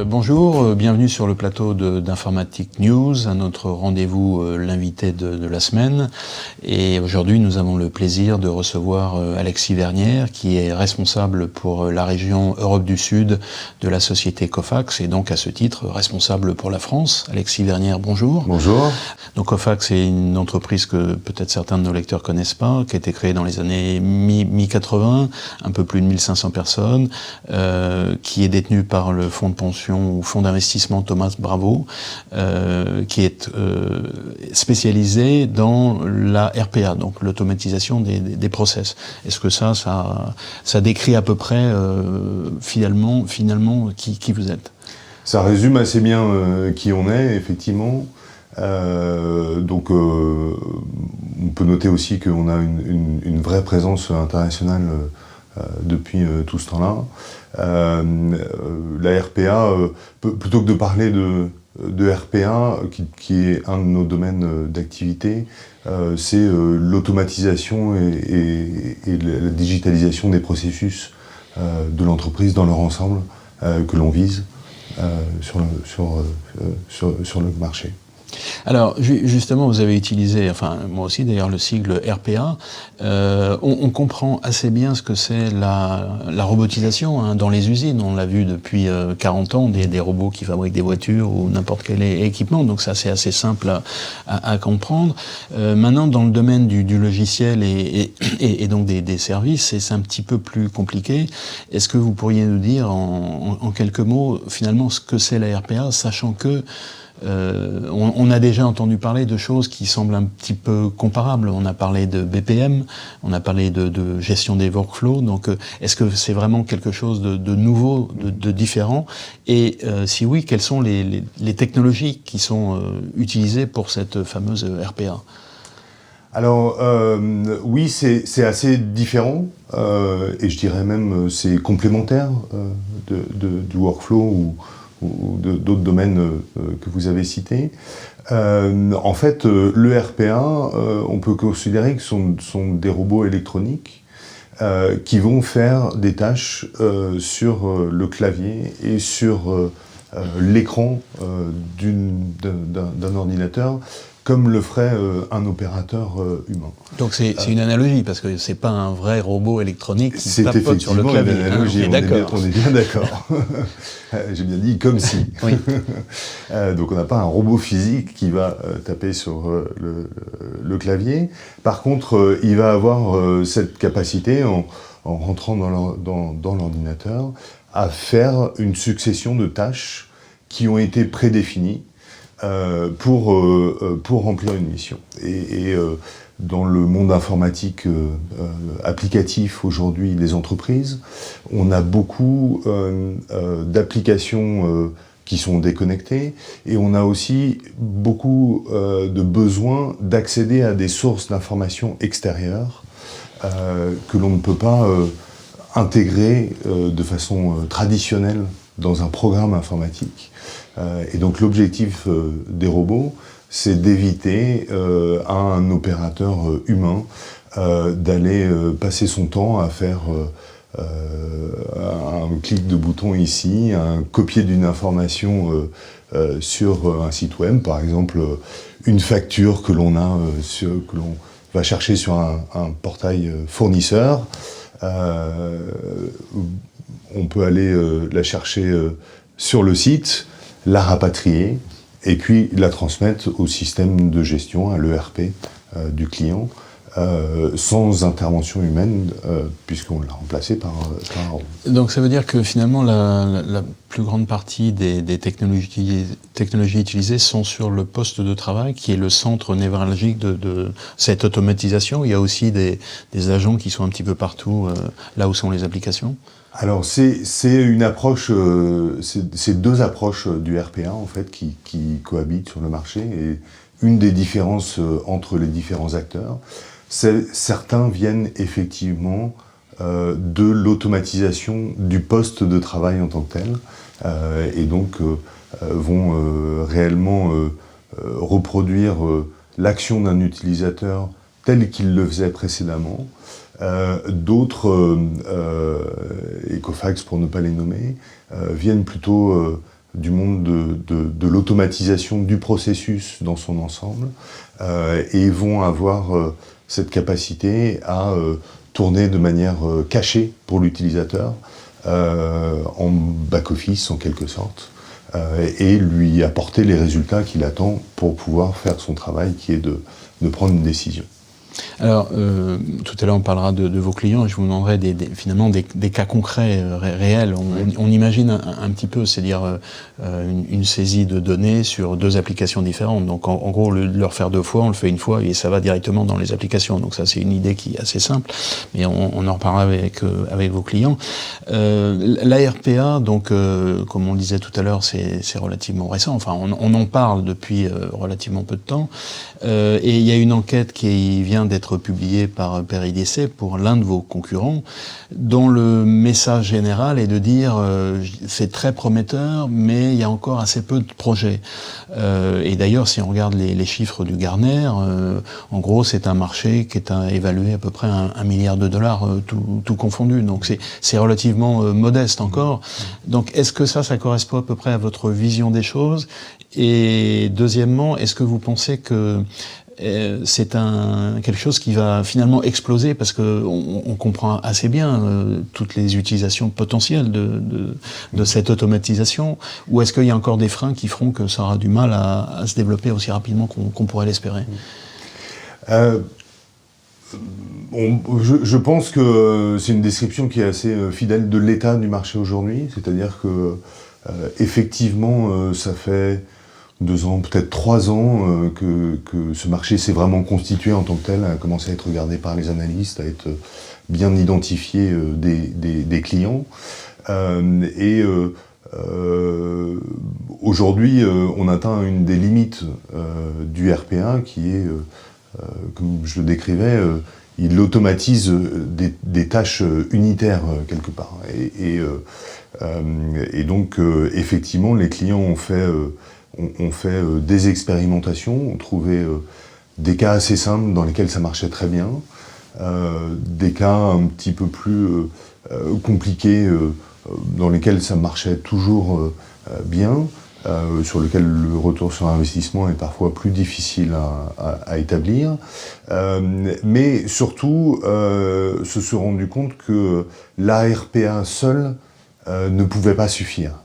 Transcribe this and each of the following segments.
Bonjour, bienvenue sur le plateau d'Informatique News, à notre rendez-vous l'invité de la semaine. Et aujourd'hui, nous avons le plaisir de recevoir Alexis Vernière, qui est responsable pour la région Europe du Sud de la société Cofax, et donc à ce titre responsable pour la France. Alexis Vernière, bonjour. Bonjour. Donc Cofax est une entreprise que peut-être certains de nos lecteurs connaissent pas, qui a été créée dans les années mi-80, un peu plus de 1500 personnes, qui est détenue par le fonds de pension ou fonds d'investissement Thomas Bravo, qui est spécialisé dans la RPA, donc l'automatisation des process. Est-ce que ça décrit à peu près finalement qui vous êtes? Ça résume assez bien qui on est, effectivement. On peut noter aussi qu'on a une vraie présence internationale depuis tout ce temps-là. La RPA, plutôt que de parler de RPA, qui est un de nos domaines d'activité, c'est l'automatisation et la digitalisation des processus de l'entreprise dans leur ensemble que l'on vise sur le marché. Alors, justement, vous avez utilisé, enfin, moi aussi d'ailleurs, le sigle RPA. On comprend assez bien ce que c'est la robotisation dans les usines. On l'a vu depuis 40 ans, des robots qui fabriquent des voitures ou n'importe quel équipement. Donc ça, c'est assez simple à comprendre. Maintenant, dans le domaine du logiciel et donc des services, c'est un petit peu plus compliqué. Est-ce que vous pourriez nous dire en quelques mots, finalement, ce que c'est la RPA, sachant que on a déjà entendu parler de choses qui semblent un petit peu comparables. On a parlé de BPM, on a parlé de gestion des workflows. Donc, est-ce que c'est vraiment quelque chose de nouveau, de différent? Et si oui, quelles sont les technologies qui sont utilisées pour cette fameuse RPA? Alors, oui, c'est assez différent, et je dirais même c'est complémentaire du workflow ou d'autres domaines que vous avez cités. En fait, le RPA, on peut considérer que ce sont des robots électroniques qui vont faire des tâches sur le clavier et sur l'écran d'un ordinateur, comme le ferait un opérateur humain. Donc c'est une analogie, parce que c'est pas un vrai robot électronique qui papote sur le clavier. C'est effectivement une analogie, on est bien d'accord. J'ai bien dit comme si. Oui. Donc on n'a pas un robot physique qui va taper sur le clavier. Par contre, il va avoir cette capacité, en rentrant dans l'ordinateur, à faire une succession de tâches qui ont été prédéfinies pour remplir une mission. Et dans le monde informatique applicatif aujourd'hui des entreprises, on a beaucoup d'applications qui sont déconnectées, et on a aussi beaucoup de besoin d'accéder à des sources d'informations extérieures que l'on ne peut pas intégrer de façon traditionnelle dans un programme informatique. Et donc l'objectif des robots, c'est d'éviter à un opérateur humain d'aller passer son temps à faire un clic de bouton ici, un copier d'une information sur un site web, par exemple une facture que l'on va chercher sur un portail fournisseur. On peut aller la chercher sur le site, la rapatrier et puis la transmettre au système de gestion, à l'ERP du client, sans intervention humaine, puisqu'on l'a remplacé par un robot. Donc ça veut dire que finalement la plus grande partie des technologies utilisées sont sur le poste de travail, qui est le centre névralgique de cette automatisation. Il y a aussi des agents qui sont un petit peu partout, là où sont les applications. Alors c'est une approche, c'est deux approches du RPA en fait qui cohabitent sur le marché, et une des différences entre les différents acteurs, certains viennent effectivement de l'automatisation du poste de travail en tant que tel, et donc vont réellement reproduire l'action d'un utilisateur tel qu'il le faisait précédemment. D'autres, Ecofax pour ne pas les nommer, viennent plutôt du monde de l'automatisation du processus dans son ensemble, et vont avoir cette capacité à tourner de manière cachée pour l'utilisateur, en back-office en quelque sorte, et lui apporter les résultats qu'il attend pour pouvoir faire son travail, qui est de prendre une décision. Alors, tout à l'heure, on parlera de vos clients et je vous demanderai finalement des cas concrets, réels. On imagine un petit peu, c'est-à-dire une saisie de données sur 2 applications différentes. Donc, en gros, le leur faire 2 fois, on le fait une fois et ça va directement dans les applications. Donc, ça, c'est une idée qui est assez simple, mais on en reparlera avec vos clients. La RPA, donc, comme on le disait tout à l'heure, c'est relativement récent. Enfin, on en parle depuis relativement peu de temps. Et il y a une enquête qui vient d'être publiée par PERIDC pour l'un de vos concurrents, dont le message général est de dire c'est très prometteur, mais il y a encore assez peu de projets. Et d'ailleurs, si on regarde les chiffres du Gartner, en gros, c'est un marché qui est évalué à peu près à $1 milliard, tout confondu. Donc c'est relativement modeste encore. Donc est-ce que ça correspond à peu près à votre vision des choses? Et deuxièmement, est-ce que vous pensez que c'est quelque chose qui va finalement exploser parce que on comprend assez bien toutes les utilisations potentielles de cette automatisation, ou est-ce qu'il y a encore des freins qui feront que ça aura du mal à se développer aussi rapidement qu'on pourrait l'espérer? Je pense que c'est une description qui est assez fidèle de l'état du marché aujourd'hui, c'est-à-dire que effectivement ça fait 2 ans, peut-être 3 ans que ce marché s'est vraiment constitué en tant que tel, a commencé à être regardé par les analystes, à être bien identifié des clients. Aujourd'hui, on atteint une des limites du RPA qui est, comme je le décrivais, il automatise des tâches unitaires quelque part. Et donc, effectivement, les clients ont fait des expérimentations, ont trouvé des cas assez simples dans lesquels ça marchait très bien, des cas un petit peu plus compliqués dans lesquels ça marchait toujours bien, sur lesquels le retour sur investissement est parfois plus difficile à établir, mais surtout se sont rendus compte que l'ARPA seul ne pouvait pas suffire.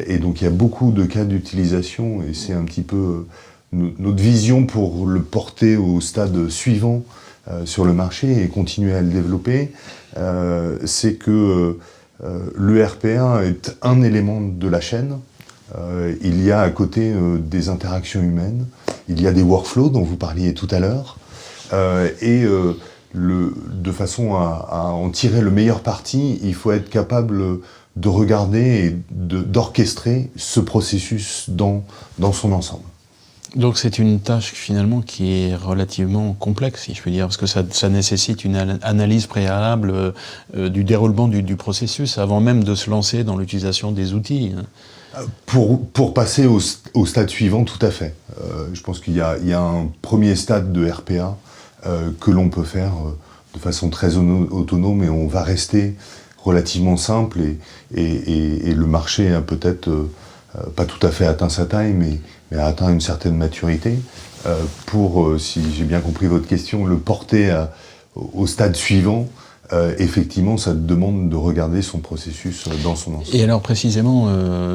Et donc il y a beaucoup de cas d'utilisation, et c'est un petit peu notre vision pour le porter au stade suivant sur le marché et continuer à le développer, c'est que le RPA est un élément de la chaîne. Il y a à côté des interactions humaines, il y a des workflows dont vous parliez tout à l'heure, de façon à en tirer le meilleur parti, il faut être capable de regarder et d'orchestrer ce processus dans son ensemble. Donc c'est une tâche finalement qui est relativement complexe, si je puis dire, parce que ça nécessite une analyse préalable du déroulement du processus avant même de se lancer dans l'utilisation des outils. Pour passer au stade suivant, tout à fait. Je pense qu'il y a un premier stade de RPA que l'on peut faire de façon très autonome, et on va rester relativement simple, et le marché a peut-être pas tout à fait atteint sa taille, mais a atteint une certaine maturité pour, si j'ai bien compris votre question, le porter au stade suivant. Effectivement, ça demande de regarder son processus dans son ensemble. Et alors précisément,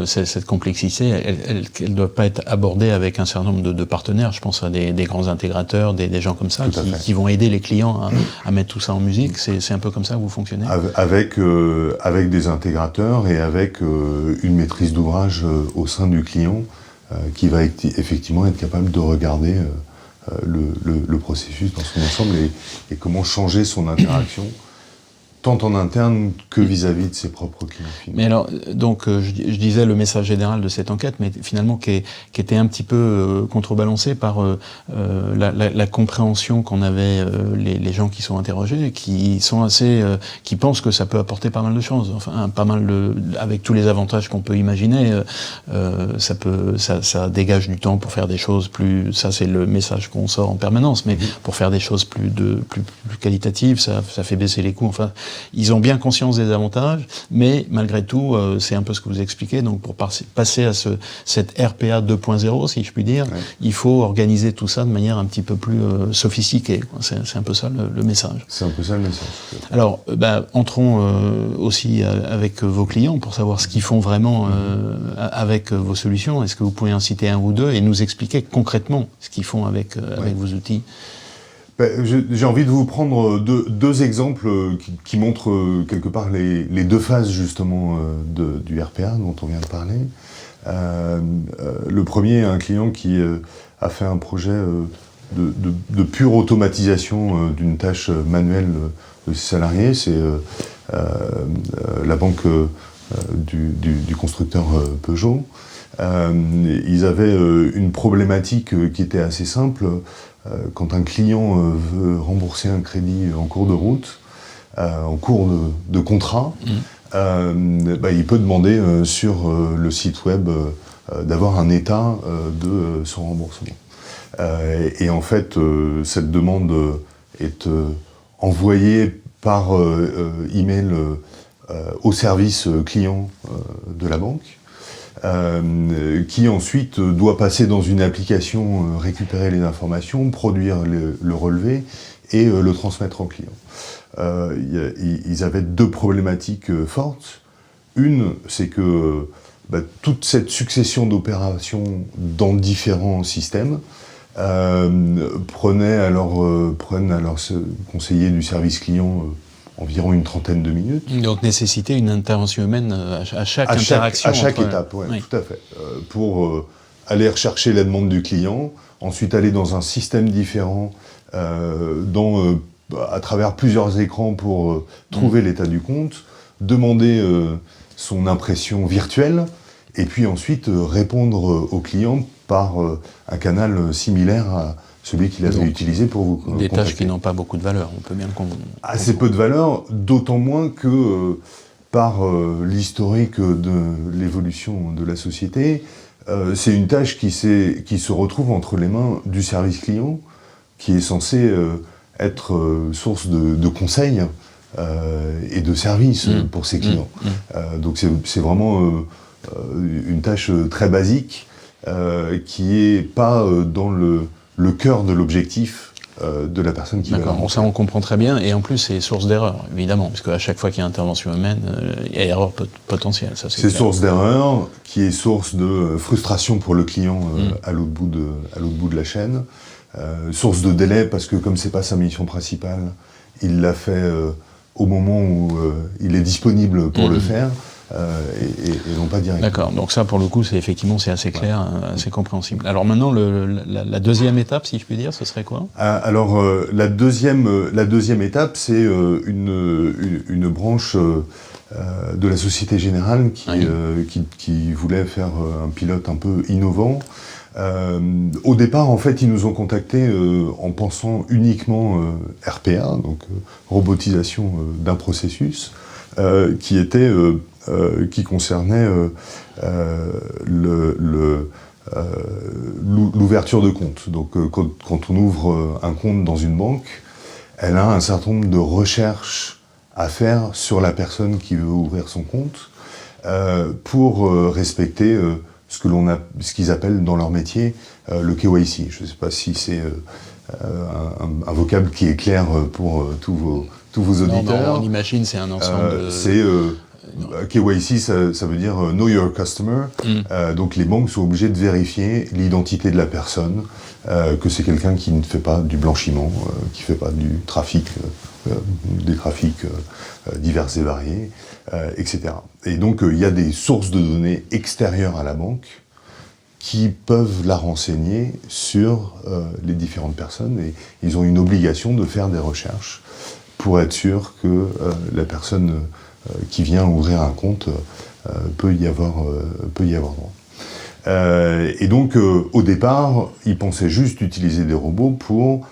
cette complexité, elle ne doit pas être abordée avec un certain nombre de partenaires. Je pense à des grands intégrateurs, des gens comme ça, qui vont aider les clients à mettre tout ça en musique. C'est un peu comme ça que vous fonctionnez? Avec des intégrateurs et avec une maîtrise d'ouvrage au sein du client qui va effectivement être capable de regarder le processus dans son ensemble et comment changer son interaction, tant en interne que vis-à-vis de ses propres clients finaux. Mais alors, donc, je disais le message général de cette enquête, mais finalement qui était un petit peu contrebalancé par la compréhension qu'en avaient les gens qui sont interrogés, qui sont assez, qui pensent que ça peut apporter pas mal de choses. Enfin, pas mal avec tous les avantages qu'on peut imaginer, ça dégage du temps pour faire des choses plus. Ça, c'est le message qu'on sort en permanence, mais pour faire des choses plus qualitatives, ça fait baisser les coûts. Enfin, ils ont bien conscience des avantages, mais malgré tout, c'est un peu ce que vous expliquez, donc pour passer à cette RPA 2.0, si je puis dire, il faut organiser tout ça de manière un petit peu plus sophistiquée. C'est un peu ça le message. C'est un peu ça le message. Alors, entrons aussi avec vos clients pour savoir ce qu'ils font vraiment avec vos solutions. Est-ce que vous pouvez en citer un ou deux et nous expliquer concrètement ce qu'ils font avec vos outils? J'ai envie de vous prendre deux exemples qui montrent quelque part les deux phases justement du RPA dont on vient de parler. Le premier, un client qui a fait un projet de pure automatisation d'une tâche manuelle de ses salariés. C'est la banque du constructeur Peugeot. Ils avaient une problématique qui était assez simple. Quand un client veut rembourser un crédit en cours de route, en cours de contrat, il peut demander sur le site web d'avoir un état de son remboursement. Et en fait, cette demande est envoyée par email au service client de la banque, qui ensuite doit passer dans une application, récupérer les informations, produire le relevé et le transmettre au client. Ils avaient deux problématiques fortes. Une, c'est que toute cette succession d'opérations dans différents systèmes prennent alors ce conseiller du service client environ une trentaine de minutes. Donc nécessiter une intervention humaine à chaque interaction. À chaque étape, oui, tout à fait. Pour aller rechercher la demande du client, ensuite aller dans un système différent, à travers plusieurs écrans pour trouver l'état du compte, demander son impression virtuelle, et puis ensuite répondre au client par un canal similaire à celui qu'il avait utilisé pour vous contacter. Des tâches qui n'ont pas beaucoup de valeur, on peut bien le comprendre. Assez peu de valeur, d'autant moins que par l'historique de l'évolution de la société, c'est une tâche qui se retrouve entre les mains du service client, qui est censé être source de conseils et de services pour ses clients. Donc c'est vraiment une tâche très basique qui n'est pas dans le cœur de l'objectif de la personne qui va... D'accord, ça on comprend très bien, et en plus c'est source d'erreur, évidemment, parce qu'à chaque fois qu'il y a intervention humaine, il y a erreur potentielle. C'est source d'erreur, qui est source de frustration pour le client à l'autre bout de la chaîne, source de délai, parce que comme c'est pas sa mission principale, il l'a fait au moment où il est disponible pour le faire, et non pas directement. D'accord, donc ça pour le coup c'est assez clair, assez compréhensible. Alors maintenant la deuxième étape, si je puis dire, ce serait quoi? Alors la deuxième étape, c'est une branche de la Société Générale qui voulait faire un pilote un peu innovant. Au départ, en fait, ils nous ont contactés en pensant uniquement RPA, donc robotisation d'un processus, qui concernait l'ouverture de compte. Donc, quand on ouvre un compte dans une banque, elle a un certain nombre de recherches à faire sur la personne qui veut ouvrir son compte pour respecter ce qu'ils appellent dans leur métier le KYC. Je ne sais pas si c'est un vocable qui est clair pour tous vos auditeurs. On imagine c'est un ensemble de... KYC, ça veut dire Know Your Customer. Donc les banques sont obligées de vérifier l'identité de la personne, que c'est quelqu'un qui ne fait pas du blanchiment, qui ne fait pas du trafic, des trafics divers et variés, etc. Et donc il y a des sources de données extérieures à la banque qui peuvent la renseigner sur les différentes personnes, et ils ont une obligation de faire des recherches pour être sûr que la personne qui vient ouvrir un compte peut y avoir droit. Et donc, au départ, ils pensaient juste utiliser des robots pour,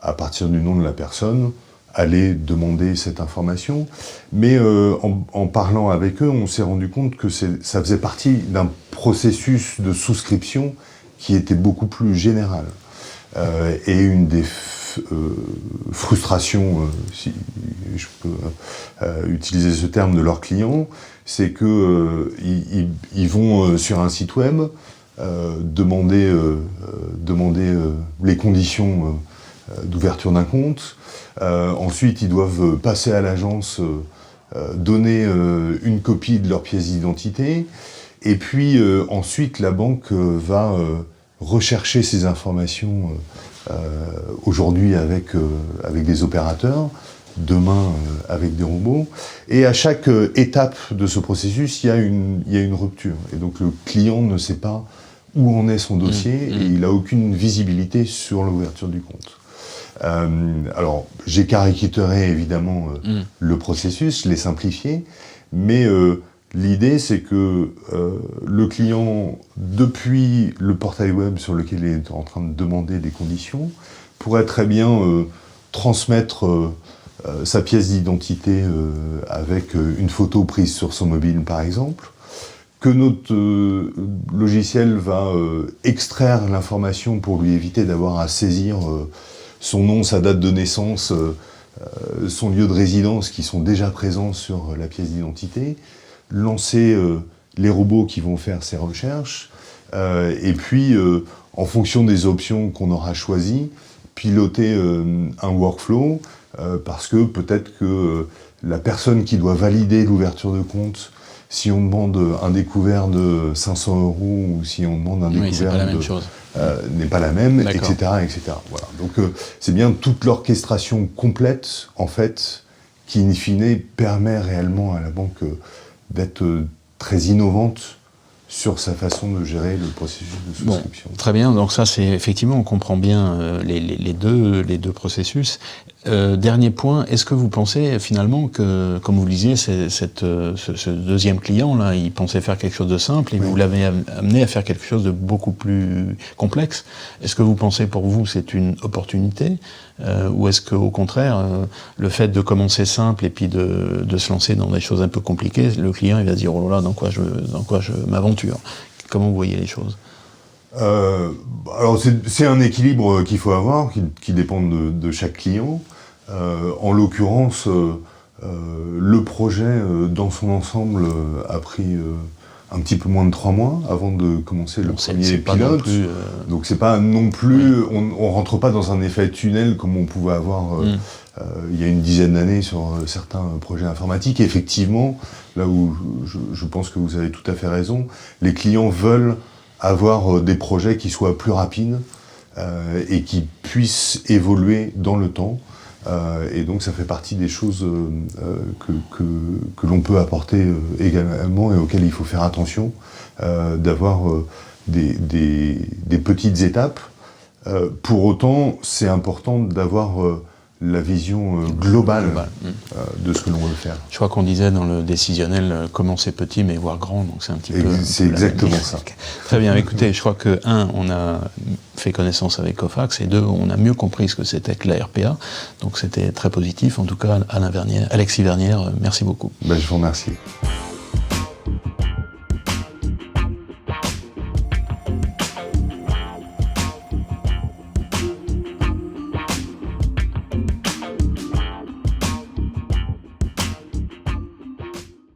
à partir du nom de la personne, aller demander cette information. Mais en parlant avec eux, on s'est rendu compte que ça faisait partie d'un processus de souscription qui était beaucoup plus général. Et une des frustration, si je peux utiliser ce terme, de leurs clients, c'est que ils vont sur un site web demander les conditions d'ouverture d'un compte. Ensuite, ils doivent passer à l'agence, donner une copie de leur pièce d'identité. Et puis ensuite, la banque va rechercher ces informations aujourd'hui avec des opérateurs, demain avec des robots. Et à chaque étape de ce processus, il y a une rupture. Et donc le client ne sait pas où en est son dossier et il n'a aucune visibilité sur l'ouverture du compte. Alors, j'ai caricaturé évidemment le processus, je l'ai simplifié, mais l'idée c'est que le client, depuis le portail web sur lequel il est en train de demander des conditions, pourrait très bien transmettre sa pièce d'identité avec une photo prise sur son mobile par exemple, que notre logiciel va extraire l'information pour lui éviter d'avoir à saisir son nom, sa date de naissance, son lieu de résidence qui sont déjà présents sur la pièce d'identité, lancer les robots qui vont faire ces recherches, et puis, en fonction des options qu'on aura choisies, piloter un workflow, parce que peut-être que la personne qui doit valider l'ouverture de compte, si on demande un découvert de 500 € ou si on demande un découvert n'est pas la même, etc., etc. Voilà. Donc c'est bien toute l'orchestration complète, en fait, qui, in fine, permet réellement à la banque d'être très innovante sur sa façon de gérer le processus de souscription. Bon, très bien, donc ça c'est effectivement, on comprend bien les deux processus. Dernier point, est-ce que vous pensez finalement que, comme vous le disiez, ce deuxième client-là, il pensait faire quelque chose de simple et vous l'avez amené à faire quelque chose de beaucoup plus complexe. Est-ce que vous pensez pour vous c'est une opportunité ou est-ce qu'au contraire, le fait de commencer simple et puis de se lancer dans des choses un peu compliquées, le client il va se dire « oh là là, dans quoi je m'aventure ?» Comment vous voyez les choses ? Alors c'est un équilibre qu'il faut avoir, qui dépend de chaque client. En l'occurrence, le projet dans son ensemble a pris un petit peu moins de 3 mois avant de commencer le premier pilote. Donc c'est pas non plus, on rentre pas dans un effet tunnel comme on pouvait avoir il y a une dizaine d'années sur certains projets informatiques. Et effectivement, là où je pense que vous avez tout à fait raison, les clients veulent avoir des projets qui soient plus rapides et qui puissent évoluer dans le temps. Et donc ça fait partie des choses que l'on peut apporter également et auxquelles il faut faire attention, d'avoir des petites étapes. Pour autant, c'est important d'avoir la vision globale de ce que l'on veut faire. Je crois qu'on disait dans le décisionnel commencer petit mais voir grand, donc c'est un petit peu... C'est exactement ça. Très bien, écoutez, je crois que, on a fait connaissance avec Cofax, et 2, on a mieux compris ce que c'était que la RPA, donc c'était très positif. En tout cas, Alexis Vernière, merci beaucoup. Je vous remercie.